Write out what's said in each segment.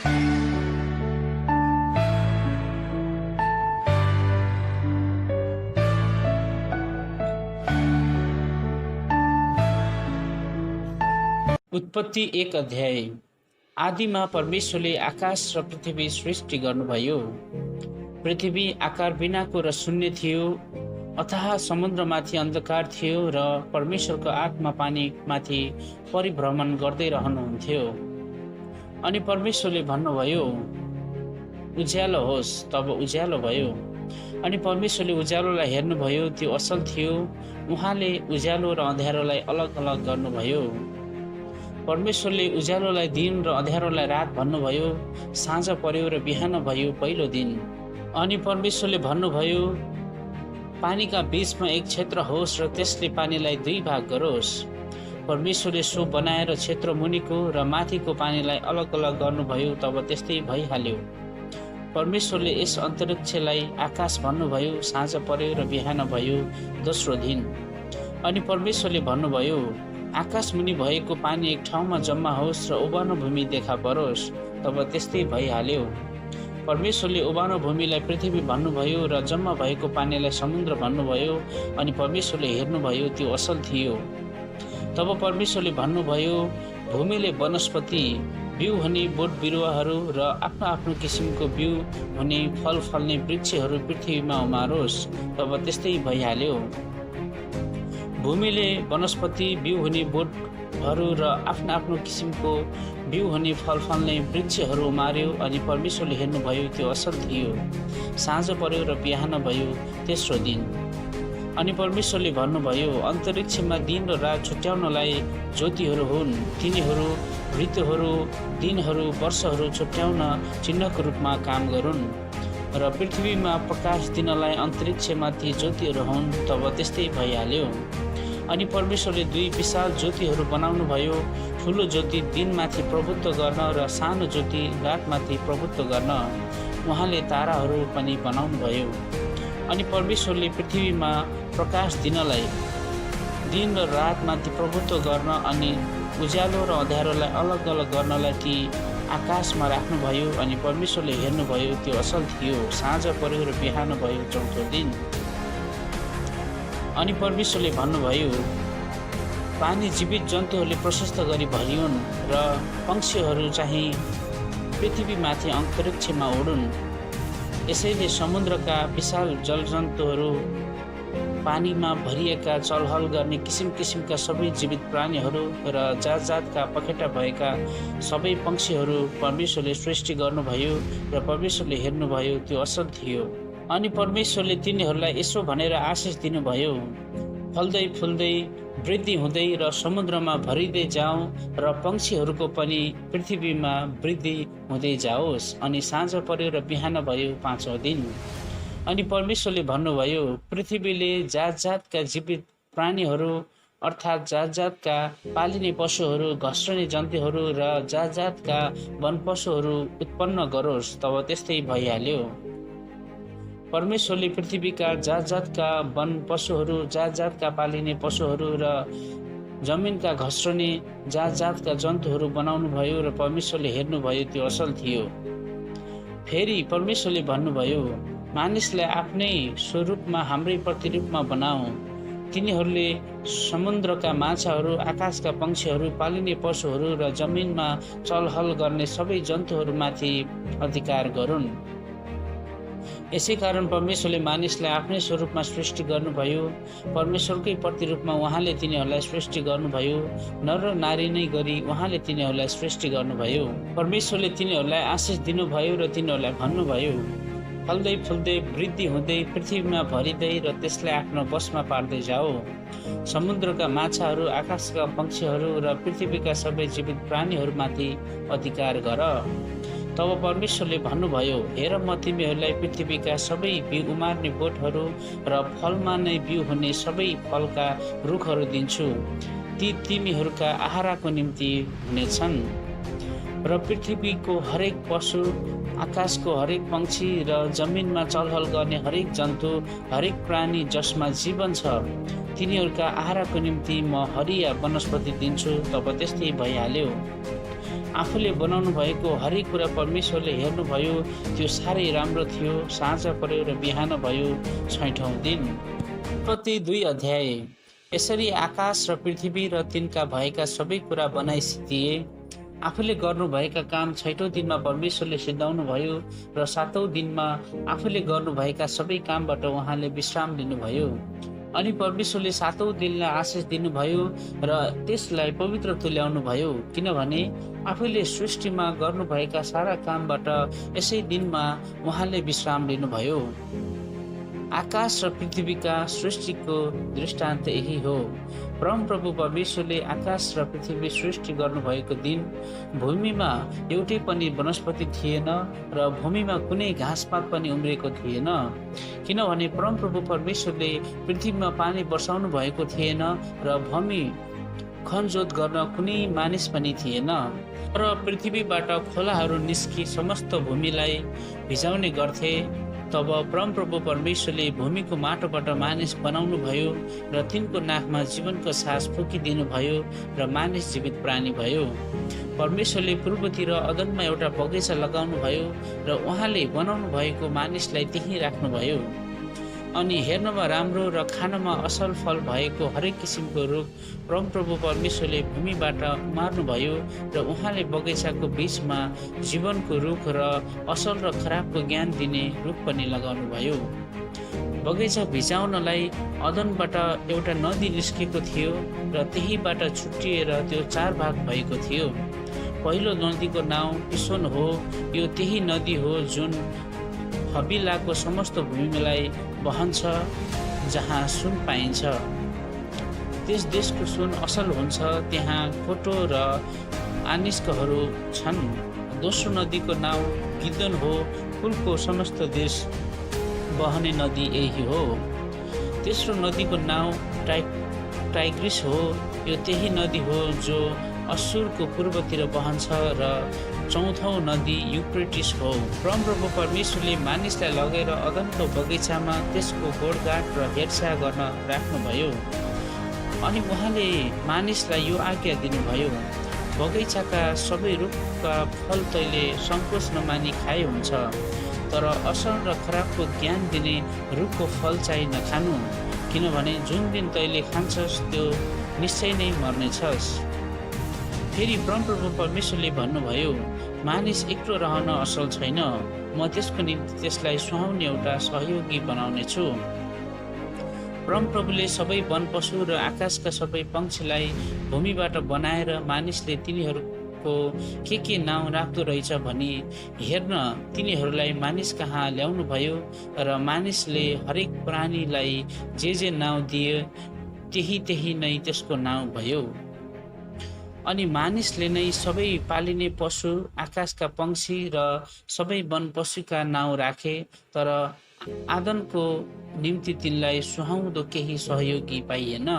उत्पत्ति 1 अध्याय। आदिमा परमेश्वरले आकाश र पृथ्वी सृष्टि गर्नुभयो। पृथ्वी आकार बिनाको र शून्य थियो, अथाह समुद्रमाथि अन्धकार थियो र परमेश्वरको आत्मा पानीमाथि परिभ्रमण गर्दै रहनुहुन्थ्यो। अनि परमेश्वरले भन्नुभयो, उज्यालो होस्, तब उज्यालो भयो। अनि परमेश्वरले उज्यालोलाई हेर्नुभयो, त्यो असल थियो। उहाँले उज्यालो र अँध्यारोलाई अलग अलग गर्नुभयो। परमेश्वरले उज्यालोलाई दिन र अँध्यारोलाई रात भन्नुभयो। साँझ पर्यो र बिहान भयो पहिलो दिन। अनि परमेश्वरले भन्नुभयो, पानीका बीचमा एक क्षेत्र होस् र त्यसले पानीलाई दुई भाग गरोस्। परमेश्वरले सो बनाएर क्षेत्र मुनिको र माथिको पानीलाई अलग अलग गर्नुभयो। तब त्यस्तै भइहाल्यो। परमेश्वरले यस अन्तरिक्षलाई आकाश भन्नुभयो। साँझ पर्यो र बिहान भयो दोस्रो दिन। अनि परमेश्वरले भन्नुभयो, आकाश मुनि भएको पानी एक ठाउँमा जम्मा होस् र उबानो भूमि देखा परोस्। तब त्यस्तै भइहाल्यो। परमेश्वरले उबानो भूमिलाई पृथ्वी भन्नुभयो र जम्मा भएको पानीलाई समुद्र भन्नुभयो। अनि परमेश्वरले हेर्नुभयो, त्यो असल थियो। तब परमेश्वरले भन्नुभयो, भूमिले वनस्पति, बिउ हुने बोट बिरुवाहरू र आफ्नो आफ्नो किसिमको बिउ हुने फल फल्ने वृक्षहरू पृथ्वीमा उमारोस्। तब त्यस्तै भइहाल्यो। भूमिले वनस्पति, बिउ हुने बोटहरू र आफ्नो आफ्नो किसिमको बिउ हुने फल फल्ने वृक्षहरू उमार्यो। अनि परमेश्वरले हेर्नुभयो, त्यो असल थियो। साँझ पर्यो र बिहान भयो तेस्रो दिन। अनि परमेश्वरले भन्नुभयो, अन्तरिक्षमा दिन र रात छुट्याउनलाई ज्योतिहरू हुन्। तिनीहरू ऋतुहरू, दिनहरू, वर्षहरू छुट्याउन चिन्हको रूपमा काम गरून्। र पृथ्वीमा प्रकाश दिनलाई अन्तरिक्षमाथि ज्योतिहरू हुन्। तब त्यस्तै भइहाल्यो। अनि परमेश्वरले दुई विशाल ज्योतिहरू बनाउनु भयो, ठुलो ज्योति दिनमाथि प्रभुत्व गर्न र सानो ज्योति रातमाथि प्रभुत्व गर्न। उहाँले ताराहरू पनि बनाउनु भयो। अनि परमेश्वरले पृथ्वीमा प्रकाश दिनलाई दिन र रातमाथि प्रभुत्व गर्न अनि उज्यालो र अँध्यारोलाई अलग अलग गर्नलाई ती आकाशमा राख्नुभयो। अनि परमेश्वरले हेर्नुभयो, त्यो असल थियो। साँझ पर्यो र बिहान भयो चौथो दिन। अनि परमेश्वरले भन्नुभयो, पानी जीवित जन्तुहरूले प्रशस्त गरी भरिउन् र पंक्षीहरू चाहिँ पृथ्वीमाथि अन्तरिक्षमा उडुन्। यसैले समुद्रका विशाल जलजन्तुहरू, पानीमा भरिएका चलहल गर्ने किसिम किसिमका सबै जीवित प्राणीहरू र जात जातका पखेटा भएका सबै पंक्षीहरू परमेश्वरले सृष्टि गर्नुभयो। र परमेश्वरले हेर्नुभयो, त्यो असल थियो। अनि परमेश्वरले तिनीहरूलाई यसो भनेर आशिष दिनुभयो, फल्दै फुल्दै वृद्धि हुँदै र समुद्रमा भरिँदै जाऊ र पंक्षीहरूको पनि पृथ्वीमा वृद्धि हुँदै जाओस्। अनि साँझ पर्यो र बिहान भयो पाँचौँ दिन। अनि परमेश्वरले भन्नुभयो, पृथ्वीले जात जातका जीवित प्राणीहरू अर्थात् जात जातका पालिने पशुहरू, घस्रने जन्तुहरू र जात जातका वन पशुहरू उत्पन्न गरोस्। तब त्यस्तै भइहाल्यो। परमेश्वरले पृथ्वीका जात जातका वन पशुहरू, जात जातका पालिने पशुहरू र जमिनका घस्रने जात जातका जन्तुहरू बनाउनु भयो। र परमेश्वरले हेर्नुभयो, त्यो असल थियो। फेरि परमेश्वरले भन्नुभयो, मानिसलाई आफ्नै स्वरूपमा हाम्रै प्रतिरूपमा बनाऊ। तिनीहरूले समुद्रका माछाहरू, आकाशका पंक्षीहरू, पालिने पशुहरू र जमिनमा चलहल गर्ने सबै जन्तुहरूमाथि अधिकार गरून्। यसै कारण परमेश्वरले मानिसलाई आफ्नै स्वरूपमा सृष्टि गर्नुभयो। परमेश्वरकै प्रतिरूपमा उहाँले तिनीहरूलाई सृष्टि गर्नुभयो। नर र नारी नै गरी उहाँले तिनीहरूलाई सृष्टि गर्नुभयो। परमेश्वरले तिनीहरूलाई आशिष दिनुभयो र तिनीहरूलाई भन्नुभयो, फल्दै फुल्दै वृद्धि हुँदै पृथ्वीमा भरिँदै र त्यसलाई आफ्नो बसमा पार्दै जाऊ। समुद्रका माछाहरू, आकाशका पंक्षीहरू र पृथ्वीका सबै जीवित प्राणीहरूमाथि अधिकार गर। तब परमेश्वरले भन्नुभयो, हेर, म तिमीहरूलाई पृथ्वीका सबै बिउ उमार्ने बोटहरू र फलमा नै बिउ हुने सबै फलका रुखहरू दिन्छु। ती तिमीहरूका आहारको निम्ति हुनेछन्। र पृथ्वीको हरेक पशु, आकाशको हरेक पंक्षी र जमिनमा चलहल गर्ने हरेक जन्तु, हरेक प्राणी जसमा जीवन छ, तिनीहरूका आहारको निम्ति म हरिया वनस्पति दिन्छु। तब त्यस्तै भइहाल्यो। आफूले बनाउनु भएको हरेक कुरा परमेश्वरले हेर्नुभयो, त्यो साह्रै राम्रो थियो। साँझ पर्यो र बिहान भयो 6औं दिन। उत्पत्ति 2 अध्याय। यसरी आकाश र पृथ्वी र तिनका भएका सबै कुरा बनाइदिए। आफूले गर्नुभएका काम 6औं दिनमा परमेश्वरले सिद्धाउनु भयो र 7औं दिनमा आफूले गर्नुभएका सबै कामबाट उहाँले विश्राम लिनुभयो। अनि परमेश्वरले 7औं दिनलाई आशिष दिनुभयो र त्यसलाई पवित्र तुल्याउनु भयो, किनभने आफूले सृष्टिमा गर्नुभएका सारा कामबाट यसै दिनमा उहाँले विश्राम लिनुभयो। आकाश र पृथ्वीका सृष्टिको दृष्टान्त यही हो। परमप्रभु परमेश्वरले आकाश र पृथ्वी सृष्टि गर्नुभएको दिन भूमिमा एउटै पनि वनस्पति थिएन र भूमिमा कुनै घाँसपात पनि उम्रेको थिएन, किनभने परमप्रभु परमेश्वरले पृथ्वीमा पानी बर्साउनु भएको थिएन र भूमि खनजोत गर्न कुनै मानिस पनि थिएन। र पृथ्वीबाट खोलाहरू निस्कि समस्त भूमिलाई भिजाउने गर्थे। तब परमप्रभु परमेश्वरले भूमिको माटोबाट मानिस बनाउनु भयो र तिनको नाकमा जीवनको सास फुकिदिनु भयो र मानिस जीवित प्राणी भयो। परमेश्वरले पूर्वतिर अदनमा एउटा बगैँचा लगाउनु भयो र उहाँले बनाउनु भएको मानिसलाई त्यहीँ राख्नुभयो। अनि हेर्नमा राम्रो र खानमा असल फल भएको हरेक किसिमको रुख परमप्रभु परमेश्वरले भूमिबाट उमार्नुभयो र उहाँले बगैँचाको बीचमा जीवनको रुख र असल र खराबको ज्ञान दिने रुख पनि लगाउनुभयो। बगैँचा भिजाउनलाई अदनबाट एउटा नदी निस्केको थियो र त्यहीबाट छुट्टिएर त्यो 4 भाग भएको थियो। पहिलो नदीको नाउँ पिसोन हो। यो त्यही नदी हो जुन हबिलाको समस्त भूमिलाई बहन्छ, जहाँ सुन पाइन्छ। त्यस देशको सुन असल हुन्छ, त्यहाँ कोटो र आनिस्कहरू छन्। दोस्रो नदीको नाउँ गिदोन हो। कुलको समस्त देश बहने नदी यही हो। तेस्रो नदीको नाउँ टाइग्रिस हो। यो त्यही नदी हो जो असुरको पूर्वतिर बहन्छ र चौथौं नदी युफ्रेटिस हो। परमप्रभु परमेश्वरले मानिसलाई लगेर अदनको बगैँचामा त्यसको गोडगाड र हेरचाह गर्न राख्नुभयो। अनि उहाँले मानिसलाई यो आज्ञा दिनुभयो, बगैँचाका सबै रुखका फल तैले सङ्कोच नमानी खाए हुन्छ, तर असल र खराबको ज्ञान दिने रुखको फल चाहिँ नखानु, किनभने जुन दिन तैले खान्छस् त्यो निश्चय नै मर्नेछस्। फेरि परमप्रभु परमेश्वरले भन्नुभयो, मानिस एक्लो रहन असल छैन, म त्यसको निम्ति त्यसलाई सुहाउने एउटा सहयोगी बनाउने छु। परमप्रभुले सबै वन पशु र आकाशका सबै पक्षीलाई भूमिबाट बनाएर मानिसले तिनीहरूको के नाउँ राख्दो रहेछ भनी हेर्न तिनीहरूलाई मानिस कहाँ ल्याउनु भयो र मानिसले हरेक प्राणीलाई जे नाउँ दिए त्यही नै त्यसको नाउँ भयो। अनि मानिसले नै सबै पालिने पशु, आकाशका पंक्षी र सबै वन पशुका नाउँ राखे, तर आदनको निम्ति तिनलाई सुहाउँदो केही सहयोगी पाइएन।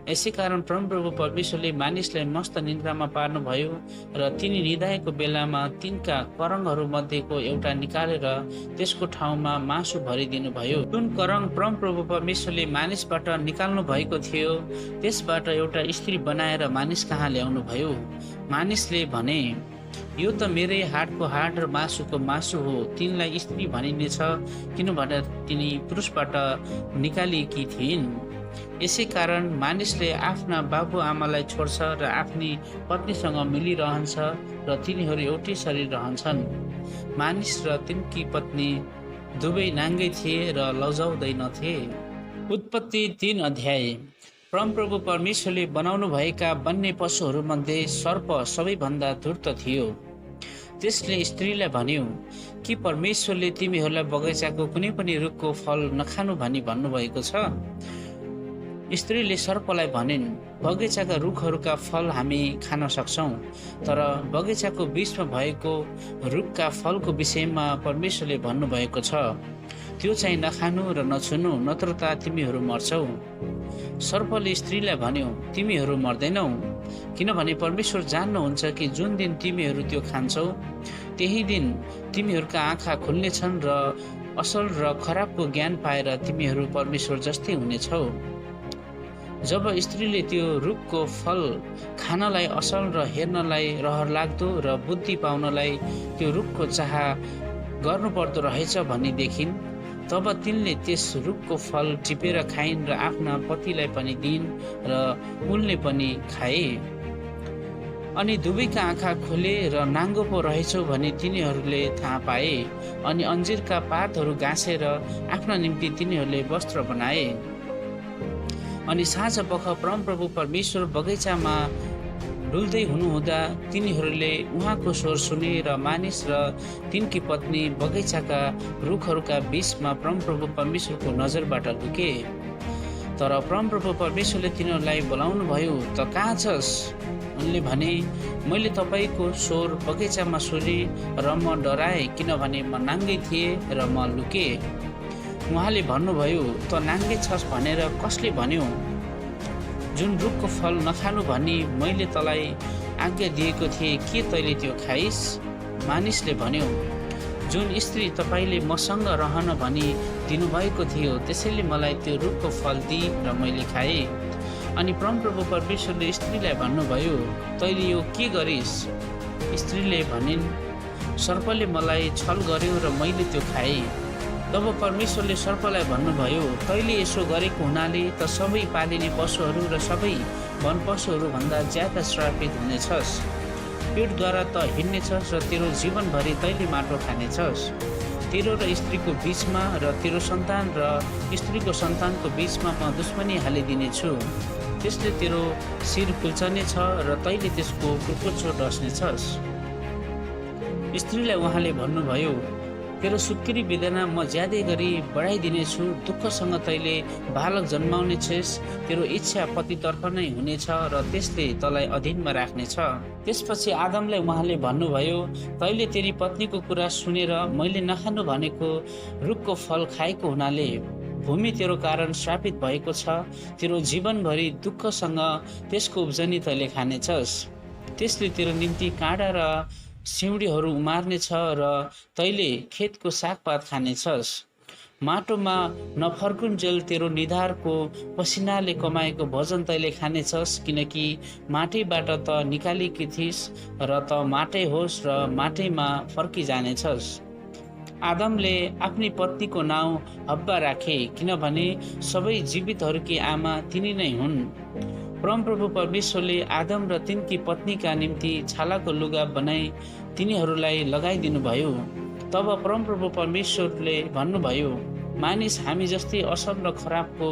यसै कारण परमप्रभु परमेश्वरले मानिसलाई मस्त निन्द्रामा पार्नुभयो र तिनी निदाएको बेलामा तिनका करङहरू मध्येको एउटा निकालेर त्यसको ठाउँमा मासु भरिदिनु भयो। जुन करङ परमप्रभु परमेश्वरले मानिसबाट निकाल्नु भएको थियो त्यसबाट एउटा स्त्री बनाएर मानिस कहाँ ल्याउनु भयो। मानिसले भने, यो त मेरै हाडको हाड र मासुको मासु हो, तिनलाई स्त्री भनिनेछ, किनभने तिनी पुरुषबाट निकालिएकी थिइन्। यसै कारण मानिसले आफ्ना बाबुआमालाई छोड्छ र आफ्नी पत्नीसँग मिलिरहन्छ र तिनीहरू एउटै शरीर रहन्छन्। मानिस र तिनकी पत्नी दुवै नाङ्गै थिए र लजाउँदैनथे। उत्पत्ति 3 अध्याय। परमप्रभु परमेश्वरले बनाउनु भएका वन्य पशुहरूमध्ये सर्प सबैभन्दा धूर्त थियो। त्यसले स्त्रीलाई भन्यो, कि परमेश्वरले तिमीहरूलाई बगैँचाको कुनै पनि रुखको फल नखानु भनी भन्नुभएको छ? स्त्रीले सर्पलाई भनिन्, बगैँचाका रुखहरूका फल हामी खान सक्छौँ, तर बगैँचाको बीचमा भएको रुखका फलको विषयमा परमेश्वरले भन्नुभएको छ, त्यो चाहिँ नखानु र नछुनु, नत्र त तिमीहरू मर्छौ। सर्पले स्त्रीलाई भन्यो, तिमीहरू मर्दैनौ, किनभने परमेश्वर जान्नुहुन्छ कि जुन दिन तिमीहरू त्यो खान्छौ त्यही दिन तिमीहरूका आँखा खुल्नेछन् र असल र खराबको ज्ञान पाएर तिमीहरू परमेश्वर जस्तै हुनेछौ। जब स्त्रीले त्यो रुखको फल खानलाई असल र हेर्नलाई रहर लाग्दो र बुद्धि पाउनलाई त्यो रुखको चाह गर्नुपर्दो रहेछ भन्ने देखिन्, तब तिनले त्यस रुखको फल टिपेर खाइन् र आफ्ना पतिलाई पनि दिइन् र उनले पनि खाए। अनि दुवैका आँखा खोले र नाङ्गो पो रहेछौ भने तिनीहरूले थाहा पाए। अनि अन्जिरका पातहरू गाँसेर आफ्ना निम्ति तिनीहरूले वस्त्र बनाए। अनि साँझपख परमप्रभु परमेश्वर बगैँचामा डुल्दै हुनुहुँदा तिनीहरूले उहाँको स्वर सुने र मानिस र तिनकी पत्नी बगैँचाका रुखहरूका बीचमा परमप्रभु परमेश्वरको नजरबाट लुके। तर परमप्रभु परमेश्वरले तिनीहरूलाई बोलाउनु भयो, त कहाँ छस्? उनले भने, मैले तपाईँको स्वर बगैँचामा सुने र म डराएँ, किनभने म नाङ्गै थिएँ र म लुके। उहाँले भन्नुभयो, त नाङ्गे छस् भनेर कसले भन्यो? जुन रुखको फल नखानु भनी मैले तँलाई आज्ञा दिएको थिएँ, के तैँले त्यो खाइस्? मानिसले भन्यो, जुन स्त्री तपाईँले मसँग रहन भनी दिनुभएको थियो, त्यसैले मलाई त्यो रुखको फल दिई र मैले खाएँ। अनि परमप्रभु परमेश्वरले स्त्रीलाई भन्नुभयो, तैँले यो के गरिस्? स्त्रीले भनिन्, सर्पले मलाई छल गर्यो र मैले त्यो खाएँ। तब परमेश्वरले सर्पलाई भन्नुभयो, तैँले यसो गरेको हुनाले त सबै पालिने पशुहरू र सबै वन पशुहरू भन्दा ज्यादा श्रापित हुनेछस्। पेटद्वारा त हिँड्नेछस् र तेरो जीवनभरि तैँले माटो खानेछस्। तेरो र स्त्रीको बीचमा र तेरो सन्तान र स्त्रीको सन्तानको बीचमा म दुश्मनी हालिदिनेछु। त्यसले तेरो शिर कुल्चनेछ र तैँले त्यसको कुर्कुच्चो डस्नेछस्। स्त्रीलाई उहाँले भन्नुभयो, तेरो सुत्केरी वेदना म ज्यादै गरी बढाइदिनेछु। दुःखसँग तैँले बालक जन्माउने छेस। तेरो इच्छा पतितर्फ नै हुनेछ र त्यसले तँलाई अधीनमा राख्नेछ। त्यसपछि आदमलाई उहाँले भन्नुभयो, तैँले तेरी पत्नीको कुरा सुनेर मैले नखानु भनेको रुखको फल खाएको हुनाले भूमि तेरो कारण श्रापित भएको छ। तेरो जीवनभरि दुःखसँग त्यसको उब्जनी तैँले खानेछस्। त्यसले तेरो निम्ति काँडा र सिउँडीहरू उमार्नेछ र तैँले खेतको सागपात खानेछस्। माटोमा नफर्कुन्जेल तेरो निधारको पसिनाले कमाएको भोजन तैँले खानेछस्, किनकि माटैबाट त निकालेकी थिइस् र त माटै होस् र माटैमा फर्किजानेछस्। आदमले आफ्नी पत्नीको नाउँ हब्बा राखे, किनभने सबै जीवितहरूकी आमा तिनी नै हुन्। परमप्रभु परमेश्वरले आदम र तिनकी पत्नीका निम्ति छालाको लुगा बनाई तिनीहरूलाई लगाइदिनु भयो। तब परमप्रभु परमेश्वरले भन्नुभयो, मानिस हामी जस्तै असल र खराबको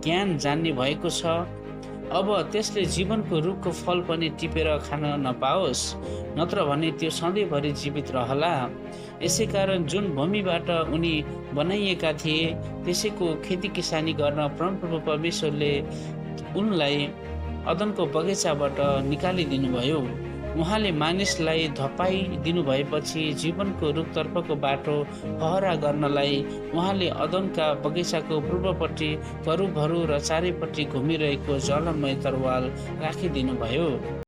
ज्ञान जान्ने भएको छ। अब त्यसले जीवनको रुखको फल पनि टिपेर खान नपाओस्, नत्र भने त्यो सधैँभरि जीवित रहला। यसै कारण जुन भूमिबाट उनी बनाइएका थिए त्यसैको खेती किसानी गर्न परमप्रभु परमेश्वरले उनलाई अदनको बगैँचाबाट निकालिदिनु भयो। उहाँले मानिसलाई धपाइदिनु भएपछि जीवनको रुखतर्फको बाटो पहरा गर्नलाई उहाँले अदनका बगैँचाको पूर्वपट्टि करूबहरू र चारैपट्टि घुमिरहेको जलमय तरवाल राखिदिनु भयो।